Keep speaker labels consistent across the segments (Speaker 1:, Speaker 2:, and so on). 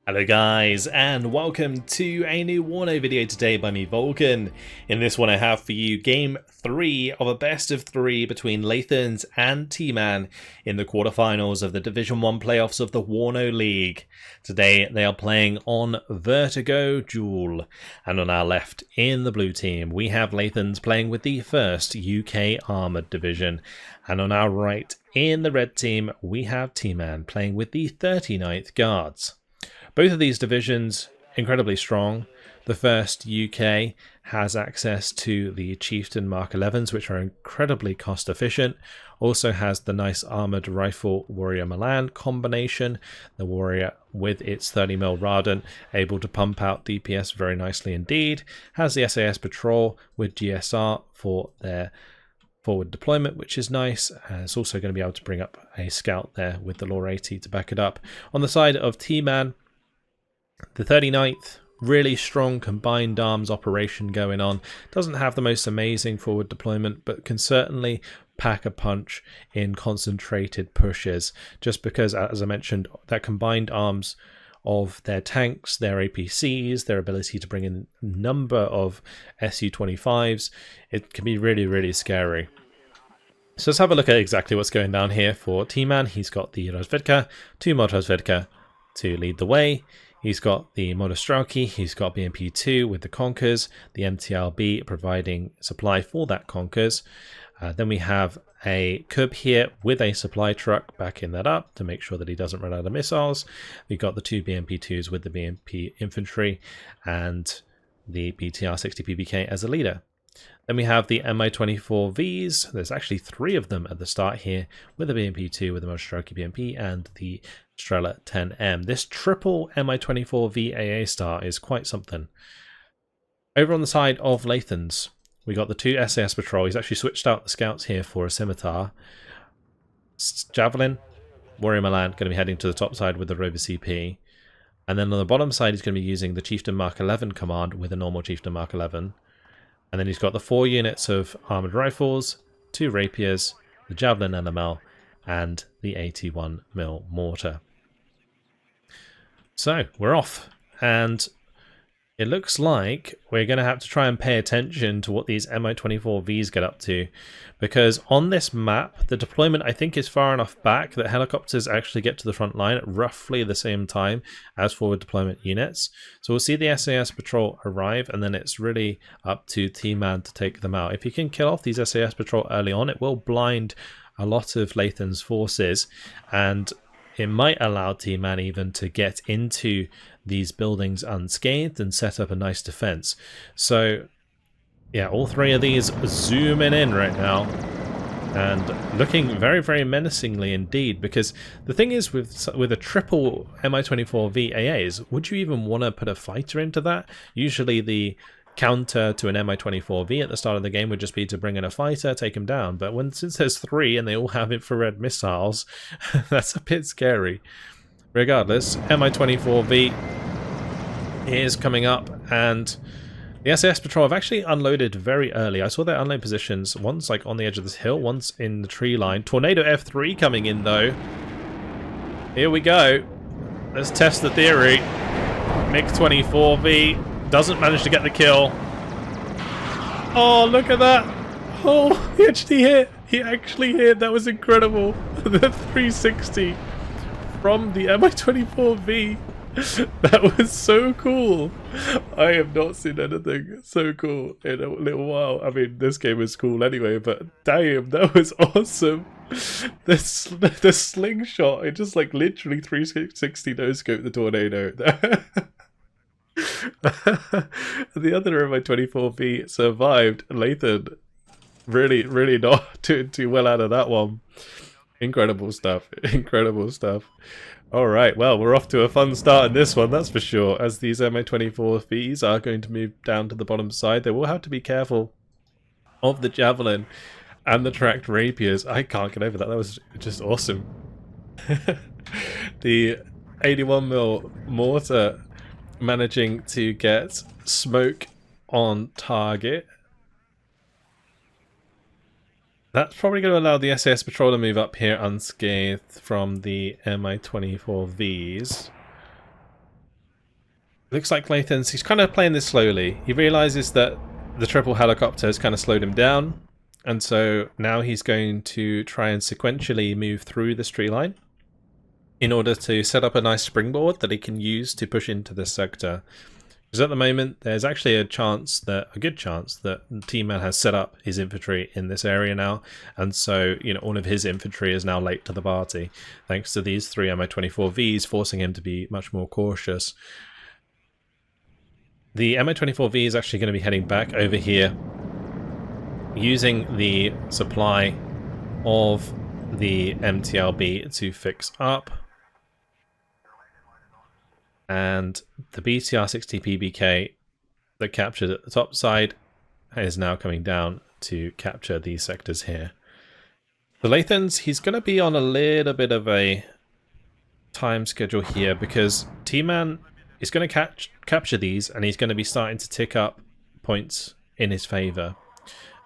Speaker 1: Hello guys, and welcome to a new WARNO video today by me, Vulcan. In this one I have for you Game 3 of a best of 3 between Lathans and Tman in the quarterfinals of the Division 1 playoffs of the WARNO League. Today they are playing on Vertigo Duel, and on our left in the blue team we have Lathans playing with the 1st UK Armoured Division, and on our right in the red team we have Tman playing with the 39th Guards. Both of these divisions incredibly strong. The 1st UK has access to the Chieftain Mark 11s, which are incredibly cost efficient. Also has the nice armoured rifle Warrior Milan combination. The Warrior with its 30mm Radon able to pump out DPS very nicely indeed. Has the SAS Patrol with GSR for their forward deployment, which is nice. It's also going to be able to bring up a scout there with the Lore 80 to back it up. On the side of Tman, the 39th, really strong combined arms operation going on. Doesn't have the most amazing forward deployment, but can certainly pack a punch in concentrated pushes. Just because, as I mentioned, that combined arms of their tanks, their APCs, their ability to bring in a number of Su-25s, it can be really, really scary. So let's have a look at exactly what's going down here for Tman. He's got the Rozvedka, 2 mod Rozvedka to lead the way. He's got the Modostrauki, he's got BMP2 with the Conkers, the MTLB providing supply for that Conkers. Then we have a Cub here with a supply truck backing that up to make sure that he doesn't run out of missiles. We've got the 2 BMP2s with the BMP infantry and the BTR 60 PBK as a leader. Then we have the Mi-24Vs. There's actually 3 of them at the start here, with the BMP2, with the Modostrauki BMP, and the Strela 10M. This triple Mi-24V AA star is quite something. Over on the side of Lathans, we got the 2 SAS Patrol. He's actually switched out the scouts here for a Scimitar. Javelin, Warrior Milan, going to be heading to the top side with the Rover CP. And then on the bottom side, he's going to be using the Chieftain Mark 11 command with a normal Chieftain Mark 11. And then he's got the 4 units of armoured rifles, 2 rapiers, the Javelin NML, and the 81mm mortar. So we're off, and it looks like we're going to have to try and pay attention to what these Mi-24Vs get up to, because on this map the deployment I think is far enough back that helicopters actually get to the front line at roughly the same time as forward deployment units. So we'll see the SAS Patrol arrive, and then it's really up to Tman to take them out. If you can kill off these SAS Patrol early on, it will blind a lot of Lathan's forces, and it might allow Tman even to get into these buildings unscathed and set up a nice defense. So yeah, all 3 of these zooming in right now and looking very, very menacingly indeed, because the thing is with a triple Mi-24V AAs, would you even want to put a fighter into that? Usually the counter to an Mi-24V at the start of the game would just be to bring in a fighter, take him down, but since there's 3 and they all have infrared missiles, that's a bit scary. Regardless, Mi-24V is coming up, and the SAS Patrol have actually unloaded very early. I saw their unload positions, once like on the edge of this hill, once in the tree line. Tornado F3 coming in though. Here we go. Let's test the theory. MiG-24V doesn't manage to get the kill. Oh, look at that. Oh, he actually hit. He actually hit. That was incredible. The 360 from the Mi-24V. That was so cool. I have not seen anything so cool in a little while. I mean, this game is cool anyway, but damn, that was awesome. The slingshot, it just like literally 360 no-scope the tornado. The other Mi-24V survived. Lathan really not doing too well out of that one. Incredible stuff. Incredible stuff. Alright, well, we're off to a fun start in this one, that's for sure, as these Mi-24Vs are going to move down to the bottom side. They will have to be careful of the Javelin and the tracked rapiers. I can't get over that. That was just awesome. The 81mm mortar managing to get smoke on target. That's probably going to allow the SAS Patrol to move up here unscathed from the Mi-24Vs. looks like Lathans, he's kind of playing this slowly. He realizes that the triple helicopter has kind of slowed him down, and so now he's going to try and sequentially move through this tree line in order to set up a nice springboard that he can use to push into this sector. Because at the moment, there's actually a good chance that Tman has set up his infantry in this area now, and so all of his infantry is now late to the party, thanks to these 3 Mi-24Vs forcing him to be much more cautious. The Mi-24V is actually going to be heading back over here, using the supply of the MTLB to fix up. And the BTR-60 PBK that captured at the top side is now coming down to capture these sectors here. The Lathans, he's going to be on a little bit of a time schedule here because Tman is going to capture these, and he's going to be starting to tick up points in his favour.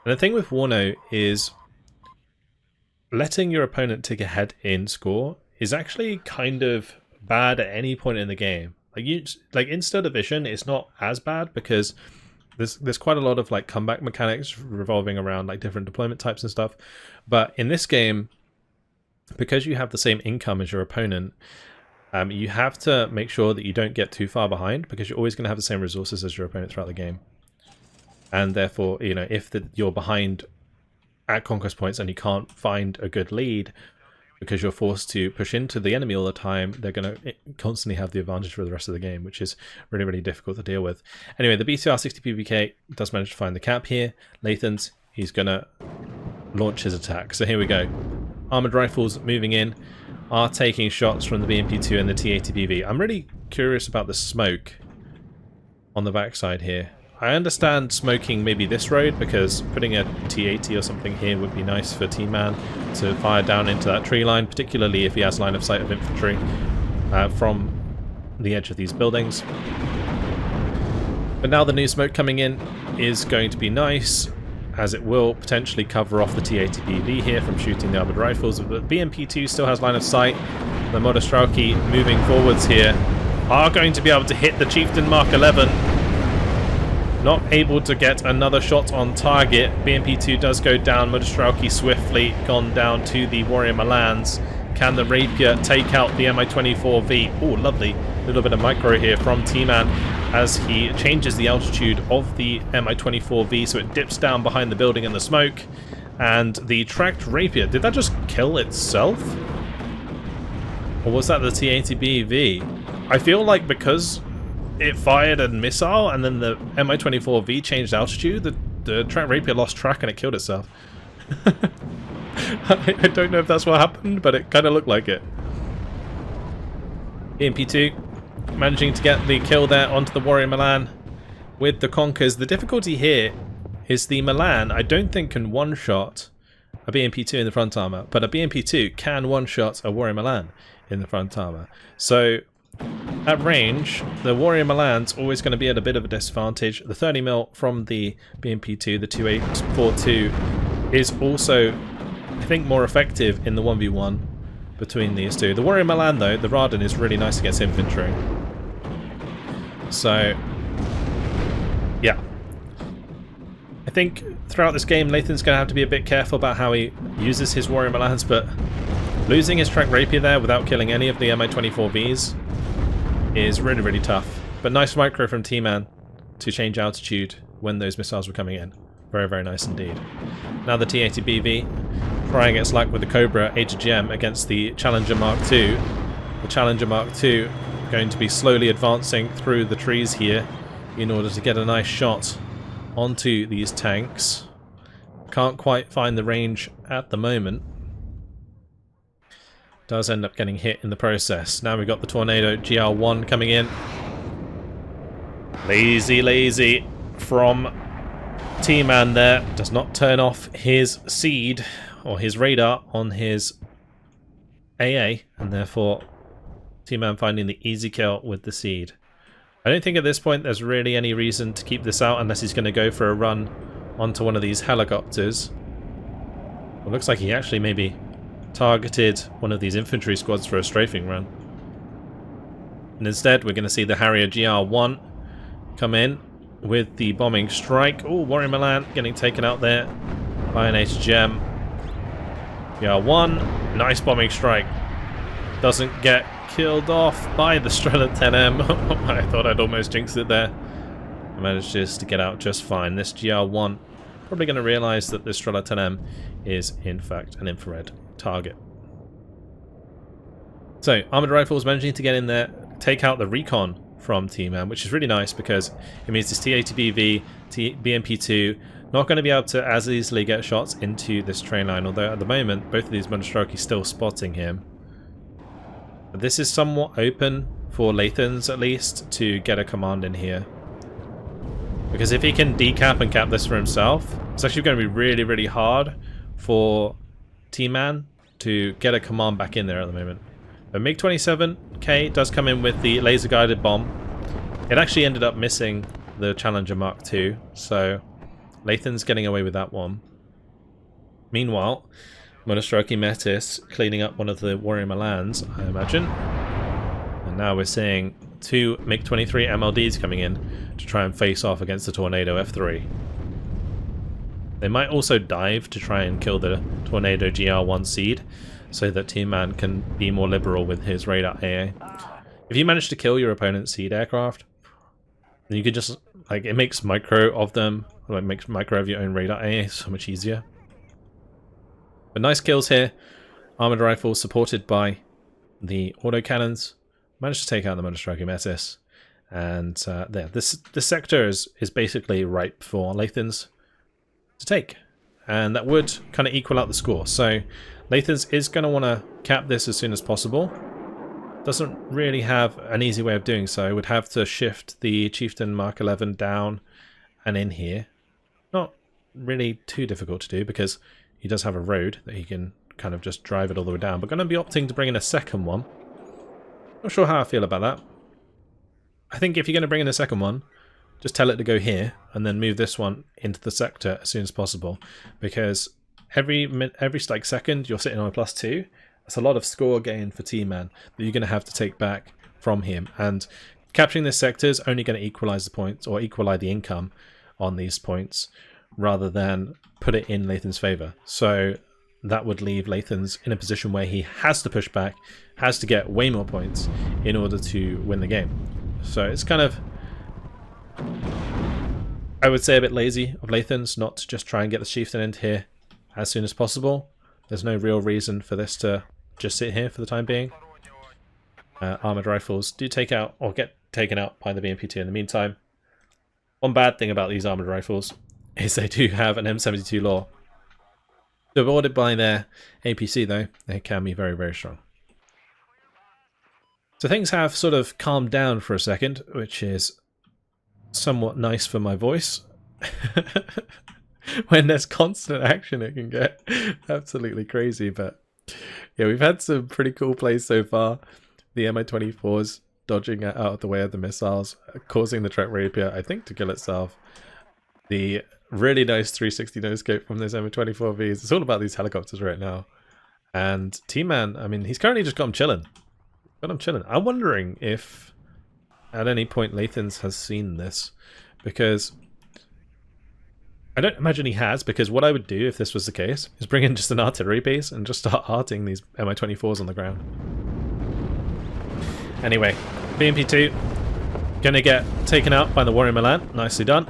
Speaker 1: And the thing with WARNO is letting your opponent take ahead in score is actually kind of bad at any point in the game. Like in-star division, it's not as bad because there's quite a lot of like comeback mechanics revolving around like different deployment types and stuff. But in this game, because you have the same income as your opponent, you have to make sure that you don't get too far behind, because you're always going to have the same resources as your opponent throughout the game. And therefore, if you're behind at conquest points and you can't find a good lead because you're forced to push into the enemy all the time, they're going to constantly have the advantage for the rest of the game, which is really, really difficult to deal with. Anyway, the BTR-60 PBK does manage to find the cap here. Lathans, he's going to launch his attack. So here we go. Armoured rifles moving in, are taking shots from the BMP-2 and the T-80BV. I'm really curious about the smoke on the backside here. I understand smoking maybe this road, because putting a T-80 or something here would be nice for Tman to fire down into that tree line, particularly if he has line of sight of infantry from the edge of these buildings. But now the new smoke coming in is going to be nice, as it will potentially cover off the T-80BV here from shooting the armoured rifles. But BMP-2 still has line of sight. The Modostrauki moving forwards here are going to be able to hit the Chieftain Mark 11. Not able to get another shot on target. BMP-2 does go down. Modostrauki swiftly gone down to the Warrior Malans. Can the Rapier take out the Mi-24V? Oh, lovely. A little bit of micro here from Tman as he changes the altitude of the Mi-24V so it dips down behind the building in the smoke. And the tracked Rapier, did that just kill itself? Or was that the T-80BV? I feel like because it fired a missile and then the Mi-24V changed altitude, the tracked Rapier lost track and it killed itself. I don't know if that's what happened, but it kind of looked like it. BMP-2 managing to get the kill there onto the Warrior Milan with the Conkers. The difficulty here is the Milan, I don't think, can one-shot a BMP-2 in the front armor, but a BMP-2 can one-shot a Warrior Milan in the front armor. So at range, the Warrior Milan's always going to be at a bit of a disadvantage. The 30mm from the BMP-2, the 2842, is also, I think, more effective in the 1v1 between these two. The Warrior Milan, though, the Radan is really nice against infantry. So, yeah. I think throughout this game, Lathan's going to have to be a bit careful about how he uses his Warrior Milans, but losing his track Rapier there without killing any of the Mi-24Vs is really, really tough. But nice micro from Tman to change altitude when those missiles were coming in. Very, very nice indeed. Now the T-80BV trying its luck with the Cobra HGM against the Challenger Mark II. The Challenger Mark II going to be slowly advancing through the trees here in order to get a nice shot onto these tanks. Can't quite find the range at the moment. Does end up getting hit in the process. Now we've got the Tornado GR1 coming in. Lazy from Tman there. Does not turn off his seed or his radar on his AA, and therefore Tman finding the easy kill with the seed. I don't think at this point there's really any reason to keep this out unless he's going to go for a run onto one of these helicopters. Well, looks like he actually maybe... targeted one of these infantry squads for a strafing run. And instead, we're going to see the Harrier GR1 come in with the bombing strike. Oh, Warrior Milan getting taken out there by an HGM. GR1, nice bombing strike. Doesn't get killed off by the Strela 10M. I thought I'd almost jinxed it there. I managed just to get out just fine. This GR1 probably going to realise that this Strela 10M is in fact an infrared target. So, Armoured Rifles managing to get in there, take out the recon from Tman, which is really nice because it means this T-80BV, BMP2 not going to be able to as easily get shots into this train line, although at the moment both of these Monostroki still spotting him. But this is somewhat open for Lathans at least to get a command in here. Because if he can decap and cap this for himself, it's actually going to be really, really hard for Tman to get a command back in there at the moment. The MiG-27K does come in with the laser-guided bomb. It actually ended up missing the Challenger Mark II, so Lathan's getting away with that one. Meanwhile, Monostroki Metis cleaning up one of the Warrior Milans, I imagine. And now we're seeing two MiG-23 MLDs coming in to try and face off against the Tornado F3. They might also dive to try and kill the Tornado GR1 seed, so that Tman can be more liberal with his radar AA. If you manage to kill your opponent's seed aircraft, then you can just, like, it makes micro of them, like, makes micro of your own radar AA so much easier. But nice kills here. Armoured Rifles supported by the autocannons. Managed to take out the Monostroki Metis. And there, this sector is basically ripe for Lathans to take. And that would kind of equal out the score. So Lathans is going to want to cap this as soon as possible. Doesn't really have an easy way of doing so. Would have to shift the Chieftain Mark 11 down and in here. Not really too difficult to do because he does have a road that he can kind of just drive it all the way down. But going to be opting to bring in a second one. Not sure how I feel about that. I think if you're going to bring in a second one, just tell it to go here and then move this one into the sector as soon as possible. Because every like second you're sitting on a +2. That's a lot of score gain for Tman that you're going to have to take back from him. And capturing this sector is only going to equalize the points or equalize the income on these points rather than put it in Lathan's favor. So that would leave Lathans in a position where he has to push back, has to get way more points in order to win the game. So it's kind of, I would say, a bit lazy of Lathans not to just try and get the Chieftain into here as soon as possible. There's no real reason for this to just sit here for the time being. Armoured Rifles do take out, or get taken out by the BMP2 in the meantime. One bad thing about these Armoured Rifles is they do have an M72 law. Supported by their APC though, they can be very, very strong. So things have sort of calmed down for a second, which is somewhat nice for my voice. When there's constant action, it can get absolutely crazy. But yeah, we've had some pretty cool plays so far. The Mi-24s dodging out of the way of the missiles, causing the Trek Rapier, I think, to kill itself. The really nice 360 no-scope from those Mi-24Vs. It's all about these helicopters right now. And Tman, I mean, he's currently just got him chilling. I'm wondering if at any point Lathans has seen this, because I don't imagine he has, because what I would do if this was the case is bring in just an artillery piece and just start arting these Mi-24s on the ground. Anyway, BMP2 gonna get taken out by the Warrior Milan. Nicely done.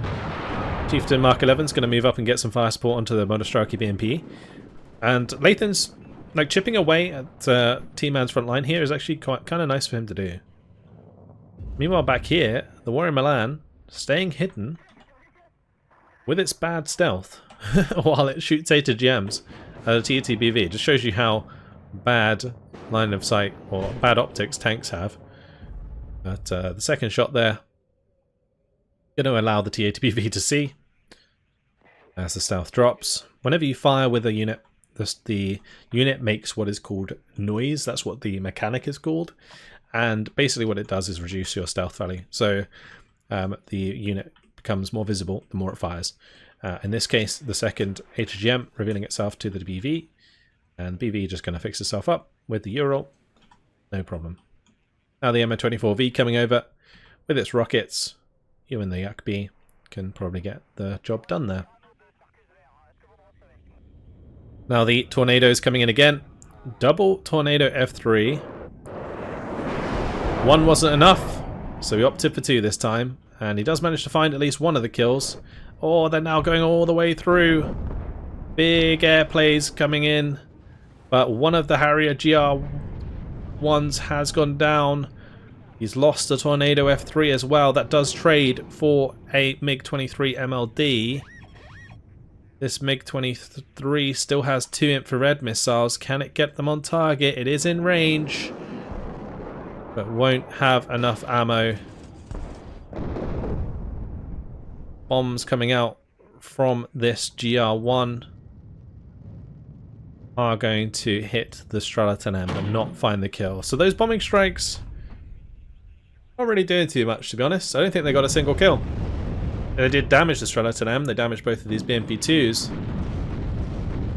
Speaker 1: Chieftain Mark 11's gonna move up and get some fire support onto the Monostroki BMP. And Lathan's like chipping away at Tman's front line here is actually quite kind of nice for him to do. Meanwhile, back here, the Warrior Milan staying hidden with its bad stealth while it shoots HDGMs at a T-80BV. It just shows you how bad line of sight or bad optics tanks have. But the second shot there going to allow the T-80BV to see as the stealth drops. Whenever you fire with a unit, the unit makes what is called noise. That's what the mechanic is called. And basically what it does is reduce your stealth value. So the unit becomes more visible the more it fires. In this case, the second HGM revealing itself to the BV. And BV just going to fix itself up with the Ural. No problem. Now the MO24V coming over with its rockets. You and the Yakbi can probably get the job done there. Now the tornadoes coming in again. Double tornado F3. One wasn't enough, so he opted for two this time. And he does manage to find at least one of the kills. Oh, they're now going all the way through. Big air plays coming in. But one of the Harrier GR1s has gone down. He's lost a Tornado F3 as well. That does trade for a MiG-23 MLD. This MiG-23 still has 2 infrared missiles. Can it get them on target? It is in range, but won't have enough ammo. Bombs coming out from this GR1 are going to hit the Strela-10M but not find the kill. So those bombing strikes not really doing too much, to be honest. I don't think they got a single kill. They did damage the Strela-10M. They damaged both of these BMP-2s.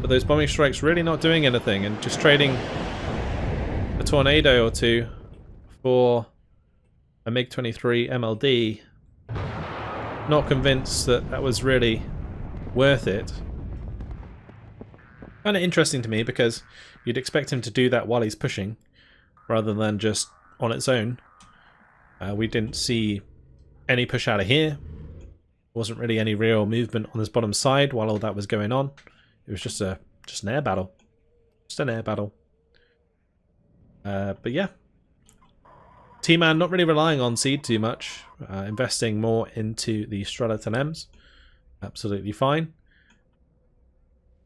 Speaker 1: But those bombing strikes really not doing anything and just trading a tornado or two for a MiG-23 MLD. Not convinced that that was really worth it. Kind of interesting to me because you'd expect him to do that while he's pushing rather than just on its own. We didn't see any push out of here. Wasn't really any real movement on this bottom side while all that was going on. It was just an air battle. Just an air battle. But yeah. Tman not really relying on seed too much. Investing more into the Strela-10Ms. Absolutely fine.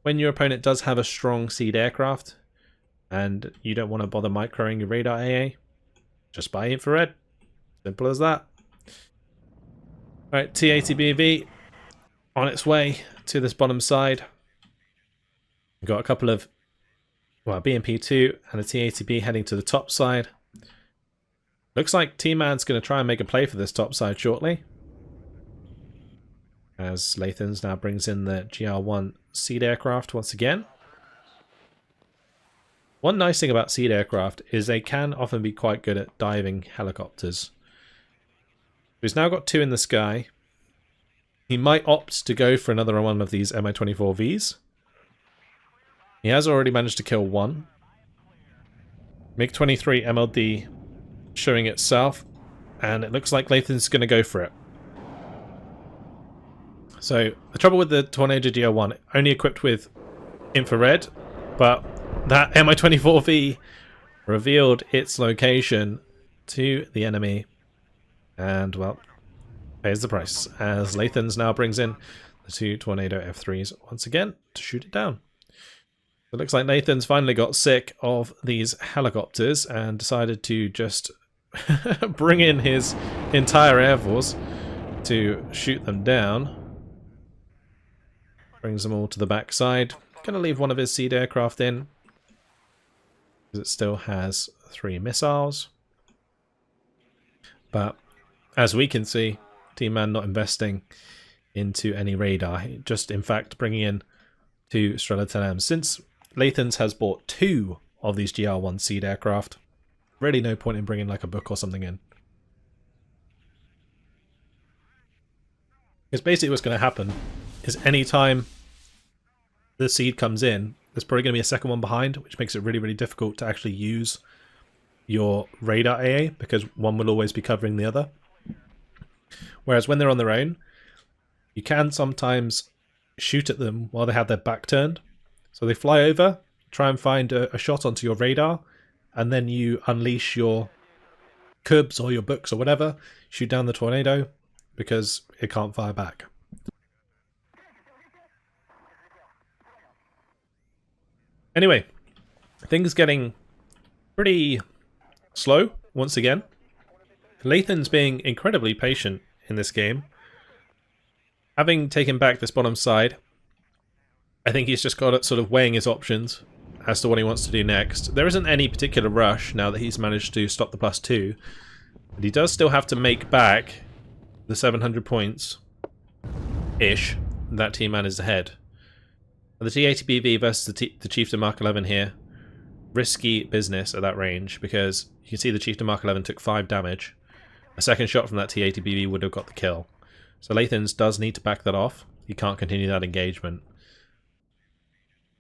Speaker 1: When your opponent does have a strong seed aircraft and you don't want to bother microing your radar AA, just buy infrared. Simple as that. Alright, T-80BV on its way to this bottom side. We've got a couple of, well, BMP-2 and a T-80B heading to the top side. Looks like Tman's going to try and make a play for this top side shortly. As Lathans now brings in the GR1 seed aircraft once again. One nice thing about seed aircraft is they can often be quite good at diving helicopters. He's now got 2 in the sky. He might opt to go for another one of these MI-24Vs. He has already managed to kill one. MiG-23 MLD showing itself, and it looks like Lathan's going to go for it. So the trouble with the Tornado GR1, only equipped with infrared, but that Mi-24V revealed its location to the enemy, and well, pays the price as Lathans now brings in the 2 Tornado F3s once again to shoot it down. It looks like Lathans finally got sick of these helicopters and decided to just bring in his entire air force to shoot them down. Brings them all to the backside. Gonna leave one of his seed aircraft in because it still has 3 missiles. But as we can see, Tman not investing into any radar. Just in fact bringing in 2 Strela-10M. Since Lathans has bought 2 of these GR1 seed aircraft, really no point in bringing like a book or something in. Because basically what's going to happen is any time the seed comes in, there's probably going to be a second one behind, which makes it really, really difficult to actually use your radar AA, because one will always be covering the other. Whereas when they're on their own, you can sometimes shoot at them while they have their back turned. So they fly over, try and find a shot onto your radar, and then you unleash your cubs or your books or whatever, shoot down the tornado, because it can't fire back. Anyway, things getting pretty slow once again. Lathan's being incredibly patient in this game. Having taken back this bottom side, I think he's just got it sort of weighing his options as to what he wants to do next. There isn't any particular rush now that he's managed to stop the +2, but he does still have to make back the 700 points-ish that Tman is ahead. The T-80BV versus the Chieftain Mark 11 here. risky business at that range, because you can see the Chieftain Mark 11 took 5 damage. A second shot from that T80BV would have got the kill. So Lathans does need to back that off. He can't continue that engagement.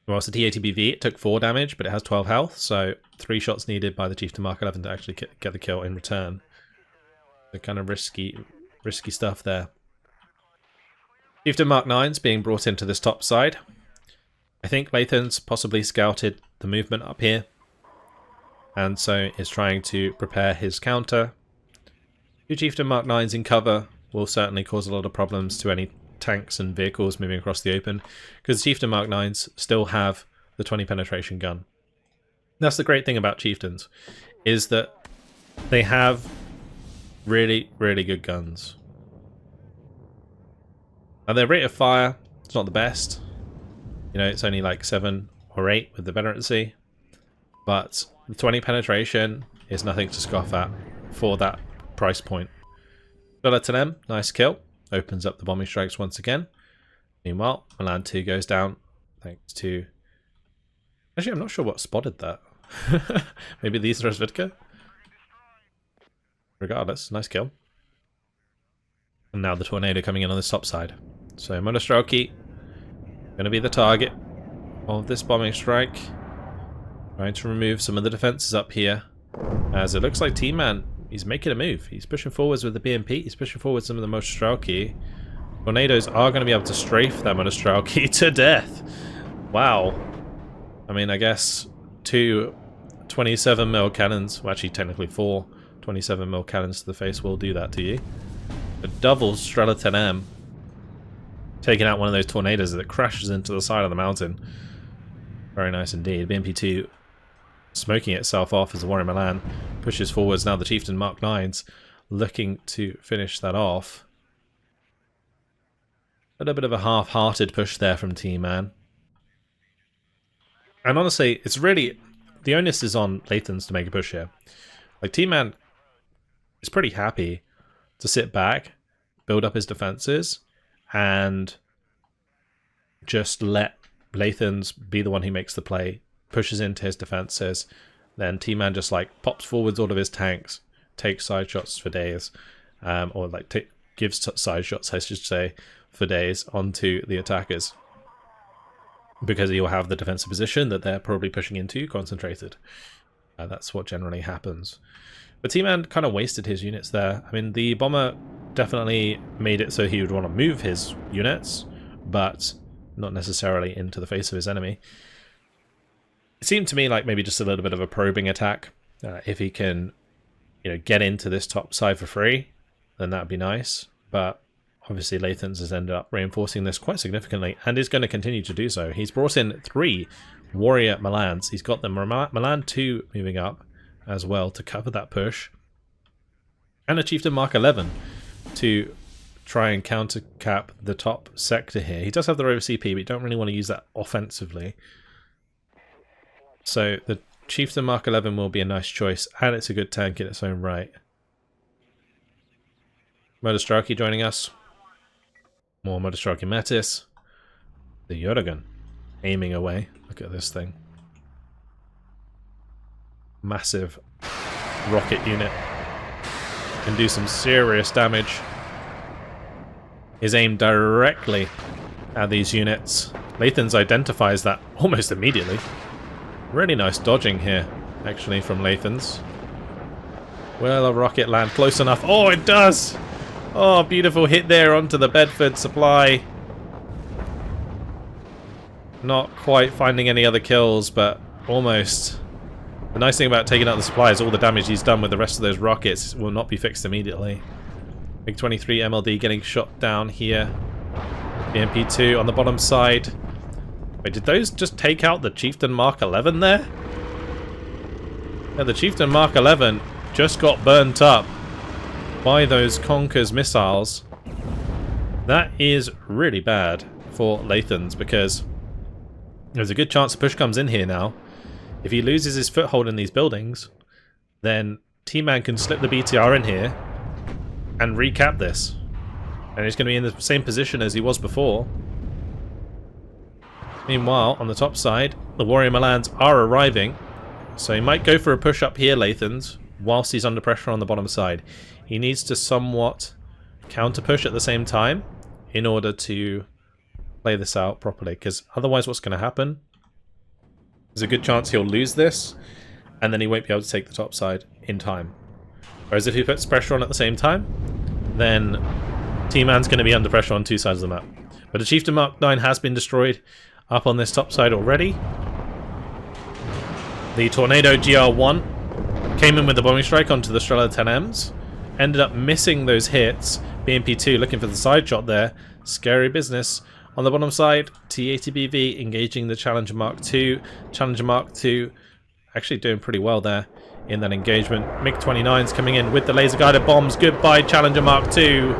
Speaker 1: Whilst the T80BV, it took 4 damage, but it has 12 health, so 3 shots needed by the Chieftain Mark 11 to actually get the kill in return. So kind of risky stuff there. Chieftain Mark 9's being brought into this top side. I think Lathans possibly scouted the movement up here, and so is trying to prepare his counter. 2 Chieftain Mark 9's in cover will certainly cause a lot of problems to any tanks and vehicles moving across the open, because Chieftain Mark 9's still have the 20 penetration gun. That's the great thing about Chieftains, is that they have really, really good guns. And their rate of fire is not the best. You know, it's only like 7 or 8 with the veterancy, but the 20 penetration is nothing to scoff at for that price point. Tman, nice kill. Opens up the bombing strikes once again. Meanwhile, Milan 2 goes down thanks to... Actually, I'm not sure what spotted that. Maybe these are Vertigo? Regardless, nice kill. And now the tornado coming in on this top side. So Monostroki going to be the target of this bombing strike. Trying to remove some of the defenses up here. As it looks like Tman, he's making a move. He's pushing forwards with the BMP. He's pushing forward some of the Monostroki. Tornadoes are going to be able to strafe that Monostroki to death. Wow. I mean, I guess 2 27mm cannons, well actually technically 4 27mm cannons to the face will do that to you. A double Tman taking out one of those tornadoes that crashes into the side of the mountain. Very nice indeed. BMP2 smoking itself off as the Warrior Milan pushes forwards. Now the Chieftain Mark 9's looking to finish that off. A little bit of a half-hearted push there from Tman. And honestly, it's really... the onus is on Lathans to make a push here. Like, Tman is pretty happy to sit back, build up his defenses, and just let Lathans be the one who makes the play, pushes into his defenses. Then Tman just like pops forwards all of his tanks, takes side shots for days, or like gives side shots, I should say, for days onto the attackers, because he'll have the defensive position that they're probably pushing into concentrated. That's what generally happens. But Tman kind of wasted his units there. I mean, the bomber definitely made it so he would want to move his units, but not necessarily into the face of his enemy. It seemed to me like maybe just a little bit of a probing attack. If he can, you know, get into this top side for free, then that'd be nice. But obviously Lathans has ended up reinforcing this quite significantly and is going to continue to do so. He's brought in 3 Warrior Milans. He's got the Milan 2 moving up as well to cover that push, and a Chieftain Mark 11 to try and countercap the top sector here. He does have the Rover CP, but you don't really want to use that offensively. So the Chieftain Mark 11 will be a nice choice, and it's a good tank in its own right. Monostroki joining us. More Monostroki Metis. The Eugen aiming away. Look at this thing. Massive rocket unit. Can do some serious damage. Is aimed directly at these units. Lathans identifies that almost immediately. Really nice dodging here, actually, from Lathans. Will a rocket land close enough? Oh, it does! Oh, beautiful hit there onto the Bedford supply. Not quite finding any other kills, but almost. The nice thing about taking out the supply is all the damage he's done with the rest of those rockets will not be fixed immediately. Big 23 MLD getting shot down here. BMP2 on the bottom side. Wait, did those just take out the Chieftain Mark 11 there? Yeah, the Chieftain Mark 11 just got burnt up by those Conquer's missiles. That is really bad for Lathans, because there's a good chance the push comes in here now. If he loses his foothold in these buildings, then Tman can slip the BTR in here and recap this. And he's going to be in the same position as he was before. Meanwhile, on the top side, the Warrior Milans are arriving. So he might go for a push up here, Lathans, whilst he's under pressure on the bottom side. He needs to somewhat counter push at the same time in order to play this out properly, because otherwise what's going to happen, there's a good chance he'll lose this, and then he won't be able to take the top side in time. Whereas if he puts pressure on at the same time, then Tman's going to be under pressure on two sides of the map. But the Chieftain Mark 9 has been destroyed up on this top side already. The Tornado GR1 came in with the bombing strike onto the Strela 10Ms, ended up missing those hits. BMP2 looking for the side shot there. Scary business. On the bottom side, T80BV engaging the Challenger Mark II. Challenger Mark II actually doing pretty well there in that engagement. MiG-29's coming in with the laser-guided bombs. Goodbye, Challenger Mark II.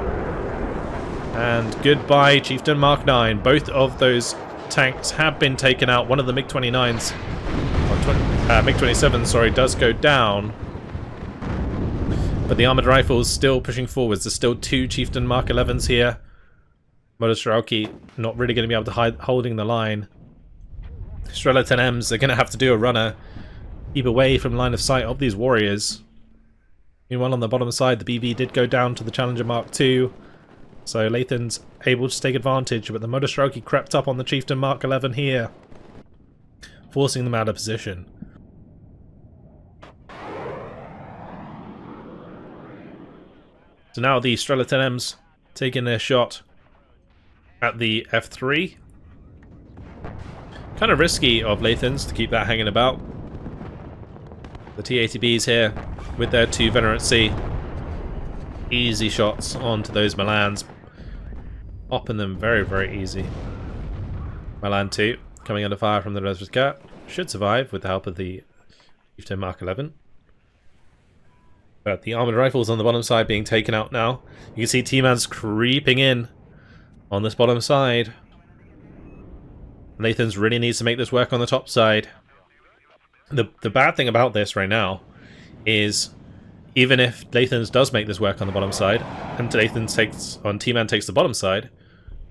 Speaker 1: And goodbye, Chieftain Mark 9. Both of those tanks have been taken out. One of the MiG-29s, MiG-27, sorry, does go down. But the armoured rifles still pushing forwards. There's still two Chieftain Mark 11s here. Motostrelki not really going to be able to hide, holding the line. Strela 10Ms are going to have to do a runner. Keep away from line of sight of these warriors. Meanwhile, on the bottom side, the BV did go down to the Challenger Mark II. So Lathan's able to take advantage, but the Motostrelki crept up on the Chieftain Mark 11 here, forcing them out of position. So now the Strela 10Ms taking their shot at the F3. Kind of risky of Lathan's to keep that hanging about. The T80Bs here with their two Venerant C. Easy shots onto those Milans. Popping them very, very easy. Milan 2 coming under fire from the Resvika. Should survive with the help of the Chieftain Mark 11. But the armoured rifles on the bottom side being taken out now. You can see Tman's creeping in on this bottom side. Lathans really needs to make this work on the top side. The bad thing about this right now is even if Lathans does make this work on the bottom side, and Tman takes the bottom side,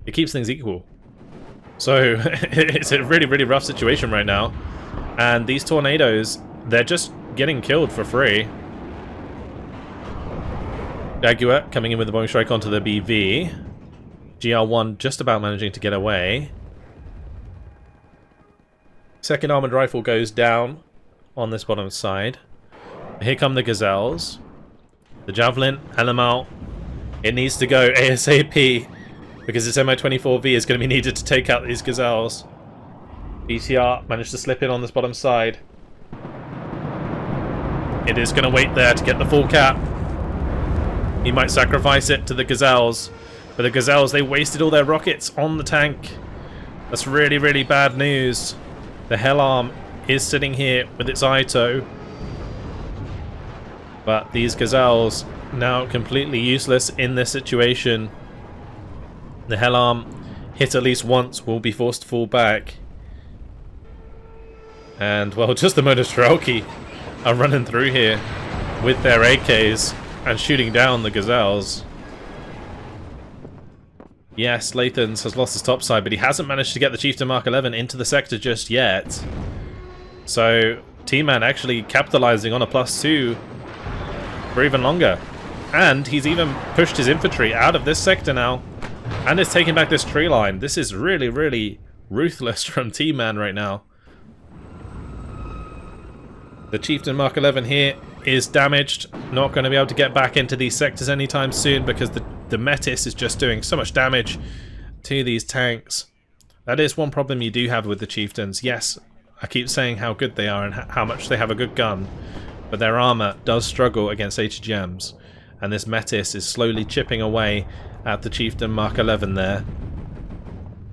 Speaker 1: it keeps things equal. So it's a really, really rough situation right now. And these tornadoes, they're just getting killed for free. Jaguar coming in with the bombing strike onto the BV. GR1 just about managing to get away. Second armoured rifle goes down on this bottom side. Here come the Gazelles. The Javelin, LML. It needs to go ASAP because this Mi-24V is going to be needed to take out these Gazelles. BTR managed to slip in on this bottom side. It is going to wait there to get the full cap. He might sacrifice it to the Gazelles. But the Gazelles, they wasted all their rockets on the tank. That's really, really bad news. The Hell Arm is sitting here with its ITO. But these Gazelles now completely useless in this situation. The Hell Arm hit at least once, will be forced to fall back. And, well, just the Motostrelki are running through here with their AKs and shooting down the Gazelles. Yes, Lathans has lost his topside, but he hasn't managed to get the Chieftain Mark 11 into the sector just yet. So, Tman actually capitalizing on a +2 for even longer. And he's even pushed his infantry out of this sector now. And is taking back this tree line. This is really, really ruthless from Tman right now. The Chieftain Mark 11 here is damaged. Not going to be able to get back into these sectors anytime soon because the Metis is just doing so much damage to these tanks. That is one problem you do have with the Chieftains. Yes, I keep saying how good they are and how much they have a good gun, but their armor does struggle against HGMs, and this Metis is slowly chipping away at the Chieftain Mark 11 there.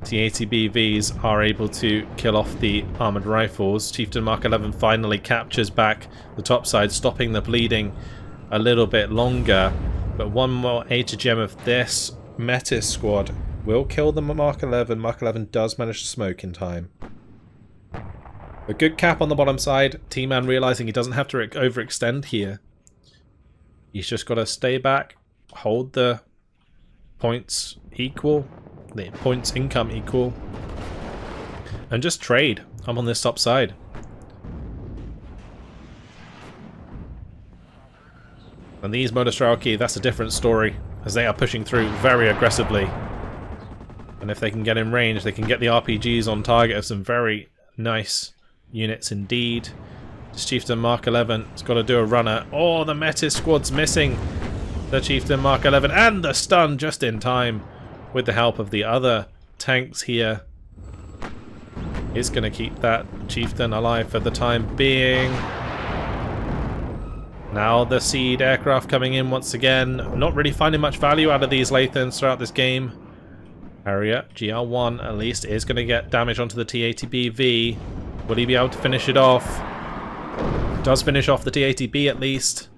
Speaker 1: T80BVs are able to kill off the armoured rifles. Chieftain Mark 11 finally captures back the top side, stopping the bleeding a little bit longer. But one more HGM of this Metis squad will kill the Mark 11. Mark 11 does manage to smoke in time. A good cap on the bottom side. Tman realising he doesn't have to overextend here. He's just got to stay back, hold the points equal, the points income equal, and just trade. I'm on this top side. And these Motostrelki, that's a different story, as they are pushing through very aggressively. And if they can get in range, they can get the RPGs on target of some very nice units indeed. This Chieftain Mark 11 has got to do a runner. Oh, the Metis squad's missing the Chieftain Mark 11, and the stun just in time with the help of the other tanks here. Is going to keep that Chieftain alive for the time being. Now the Seed aircraft coming in once again. Not really finding much value out of these Lathans throughout this game. Harrier, GR1 at least, is going to get damage onto the T-80BV. Will he be able to finish it off? Does finish off the T-80B at least.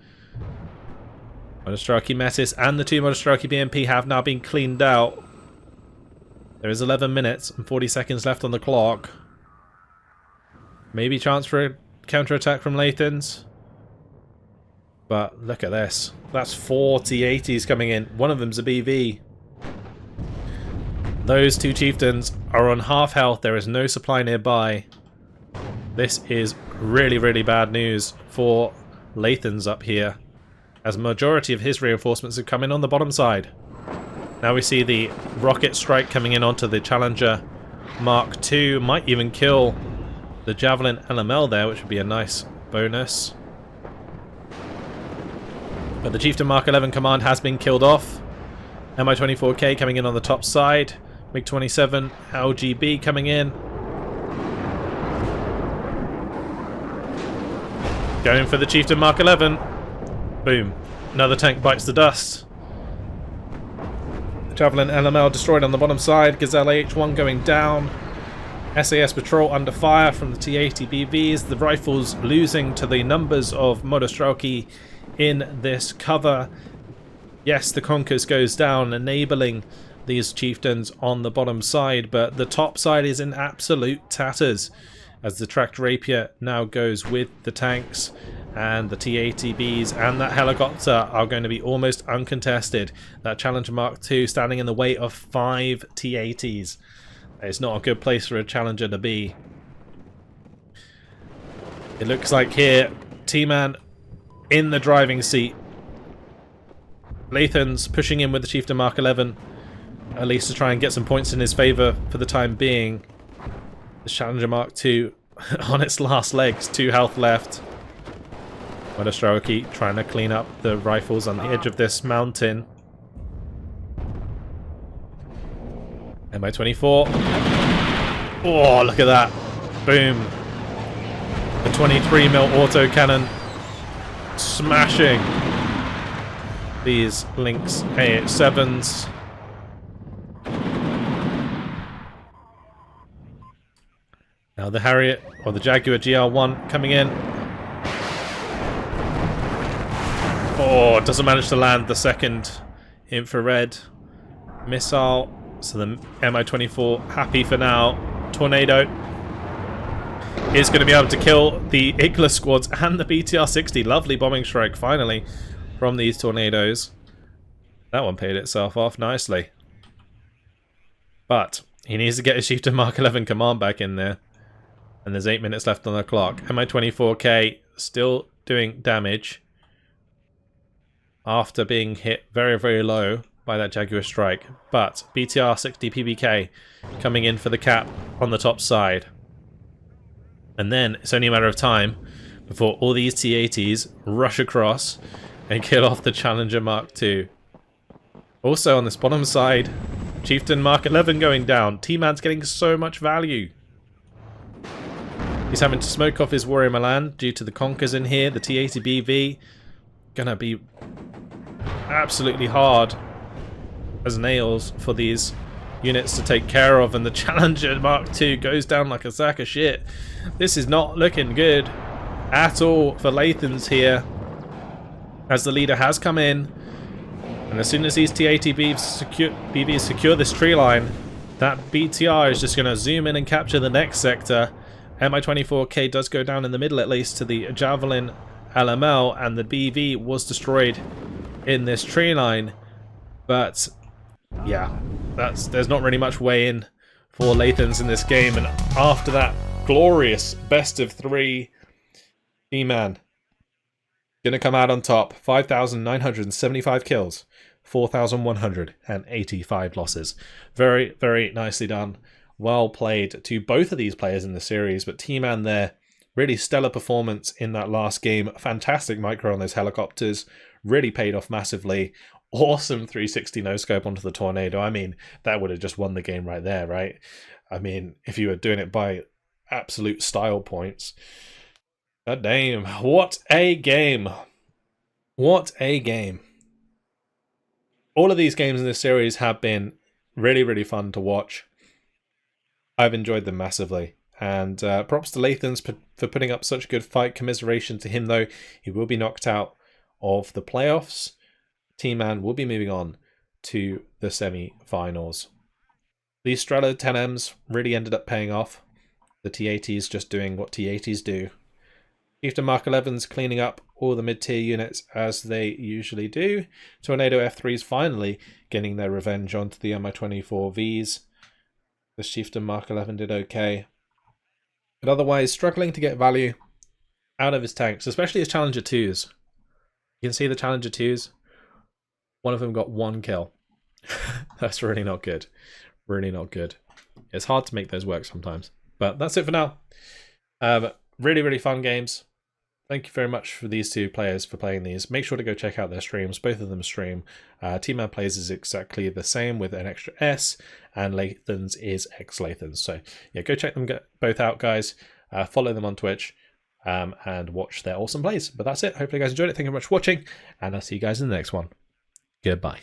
Speaker 1: Motostrelki Metis and the two Motostrelki BMP have now been cleaned out. There is 11 minutes and 40 seconds left on the clock. Maybe chance for a counter-attack from Lathans. But look at this. That's 4 T-80s coming in. One of them's a BV. Those two Chieftains are on half health. There is no supply nearby. This is really, really bad news for Lathans up here, as a majority of his reinforcements have come in on the bottom side. Now we see the rocket strike coming in onto the Challenger Mark II. Might even kill the Javelin LML there, which would be a nice bonus. But the Chieftain Mark 11 command has been killed off. Mi-24K coming in on the top side. MiG-27 LGB coming in. Going for the Chieftain Mark 11. Boom. Another tank bites the dust. Javelin LML destroyed on the bottom side. Gazelle AH-1 going down. SAS patrol under fire from the T-80BVs. The rifles losing to the numbers of Motostrelki in this cover. Yes, the Conquers goes down, enabling these Chieftains on the bottom side, but the top side is in absolute tatters as the tracked Rapier now goes with the tanks, and the T-80Bs and that helicopter are going to be almost uncontested. That Challenger Mark II standing in the way of 5 T-80s. It's not a good place for a Challenger to be. It looks like here, Tman in the driving seat. Lathans pushing in with the Chieftain Mark 11, at least to try and get some points in his favour for the time being. The Challenger Mark II on its last legs, 2 health left. Motostrelki trying to clean up the rifles on the edge of this mountain. Mi-24. Oh, look at that. Boom. The 23mm autocannon smashing these Lynx AH-7s. Now the Harrier, or the Jaguar GR1 coming in. Oh, doesn't manage to land the second infrared missile. So the Mi-24 happy for now. Tornado is going to be able to kill the Igla squads and the BTR-60. Lovely bombing strike finally from these tornadoes. That one paid itself off nicely. But he needs to get his Chieftain Mark 11 command back in there. And there's 8 minutes left on the clock. Mi-24K still doing damage after being hit very, very low by that Jaguar strike. But BTR-60 PBK coming in for the cap on the top side. And then it's only a matter of time before all these T-80s rush across and kill off the Challenger Mark II. Also on this bottom side, Chieftain Mark 11 going down. T-Man's getting so much value. He's having to smoke off his Warrior Milan due to the Conquers in here. The T-80BV gonna be absolutely hard as nails for these units to take care of, and the Challenger Mark II goes down like a sack of shit. This is not looking good at all for Lathans here, as the leader has come in, and as soon as these T-80BVs secure this tree line, that BTR is just going to zoom in and capture the next sector. Mi-24K does go down in the middle at least to the Javelin LML, and the BV was destroyed in this tree line. But yeah, there's not really much way in for Lathans in this game, and after that glorious best of 3, Tman Gonna come out on top. 5,975 kills. 4,185 losses. Very, very nicely done. Well played to both of these players in the series, but Tman there, really stellar performance in that last game. Fantastic micro on those helicopters. Really paid off massively. Awesome 360 no-scope onto the tornado. I mean, that would have just won the game right there, right? I mean, if you were doing it by absolute style points. God damn. What a game. What a game. All of these games in this series have been really, really fun to watch. I've enjoyed them massively. And props to Lathans for putting up such a good fight. Commiseration to him, though. He will be knocked out of the playoffs. Tman will be moving on to the semi-finals. These Strela 10Ms really ended up paying off. The T80s just doing what T80s do. Chieftain Mark 11's cleaning up all the mid-tier units as they usually do. Tornado F3's finally getting their revenge onto the Mi-24Vs. The Chieftain Mark 11 did okay. But otherwise, struggling to get value out of his tanks, especially his Challenger 2s. You can see the Challenger 2s. One of them got 1 kill. That's really not good. Really not good. It's hard to make those work sometimes. But that's it for now. Really, really fun games. Thank you very much for these two players for playing these. Make sure to go check out their streams. Both of them stream. Tman Plays is exactly the same with an extra S, and Lathans is Lathans. So yeah, go check them both out, guys. Follow them on Twitch and watch their awesome plays. But that's it. Hopefully you guys enjoyed it. Thank you very much for watching, and I'll see you guys in the next one. Goodbye.